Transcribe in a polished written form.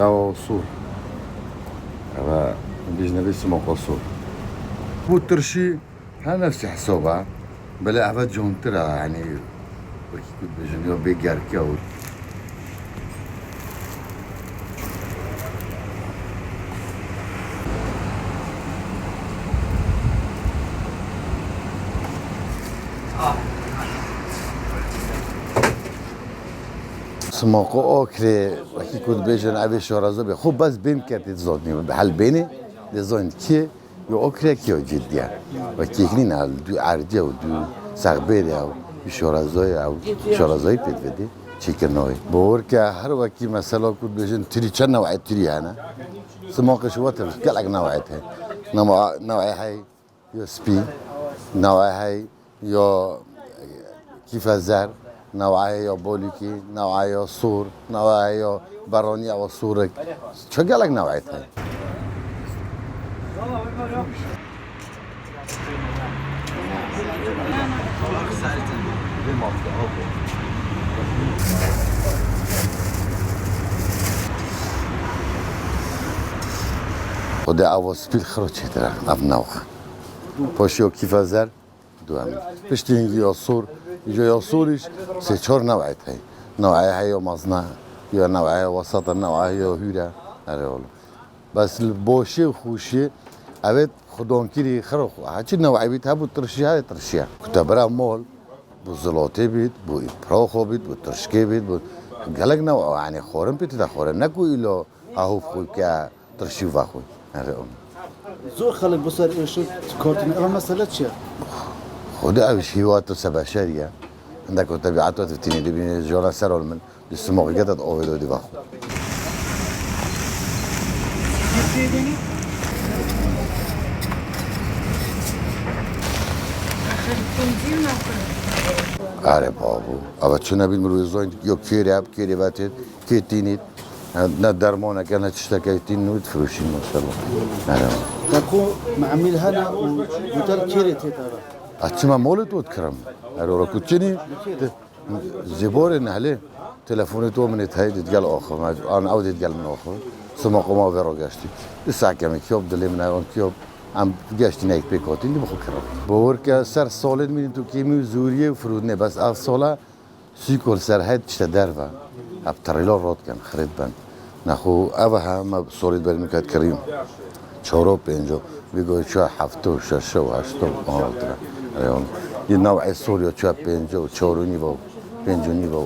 أو صور أبا بيجنبي اسمه قصور هو الترشي ها نفس حسابها بلا عفا جون ترى يعني وكي كنت بيجنبي بيجار كيول سماقو آكره وكي كنت بيجن عبي شارزه بي خوب بس بين كرتي تزادني بحال بيني لزاين كي يو آكره كيو جديا وكي هنين هل دو عرجه و دو سغبيري او شارزه او شارزه بيد چیکنای باور که هر وقتی مثلا کود بجن تری چند نوع تری هنا سماقش واتر کلک نوعته نوع هاي یا سپی نوع هاي یا کیف زر نوع یا بوليكي نوع یا صور نوع یا براني او صورك چه کلک نوعته خدا عواصف الخروج ترى أبناوخ باشيو كيف زر دوام بشتينجي يصور يجي يصورش سيشور نوعيت هاي نوعية هاي مازنا يا نوعية وسط نوعية هيرة أريول بس الباشي وخوشي أبد خدون كيري خروخ هاتش نوعية بيت هبو ترشيها ترشيها كتبرا مول بوزلاتي بيت بو إبراخو بيت بو ترشكي بيت بو قالك نوع يعني خورن بيت دا خورن نكو إلو هاو خوي كا ترشي واخوي زور خلق بصير ايش كورتين اما مسألة شيء خدا اوش هيواتو سباشريا عندك تبعاتو تفتيني دي بين جونا سرول من السموغيات اوفيدو دي باخو آره بابو اما چون نبید مروزاین یا کیری باتید کی تینید نه درمانه که نه تشتكيتين نود فروشين ما شاء الله نعم تكو معمل هنا وتل كيري تتابع أتسمع مولد وتكرم أروح كتشني زبور نهله تلفوني تو من تهيد تقال آخر أنا عاود تقال من آخر سما قما برا قاشتي الساعة كم كيوب دلي من أون كيوب عم قاشتي نيك بيكاتين دي بخو كرم بور كسر سالد من تو كيمي زورية وفرودني بس أف سالا سيكول سر هاد تشتدرفا ابتريلا راد كان خرید بند نخو اوها ما سولید بریم که کریم چهارو پنجو بیگوی چه هفتو ششو هشتو آنتره ایون یه نوع سوریا چه پنجو چهارو نیو پنجو نیو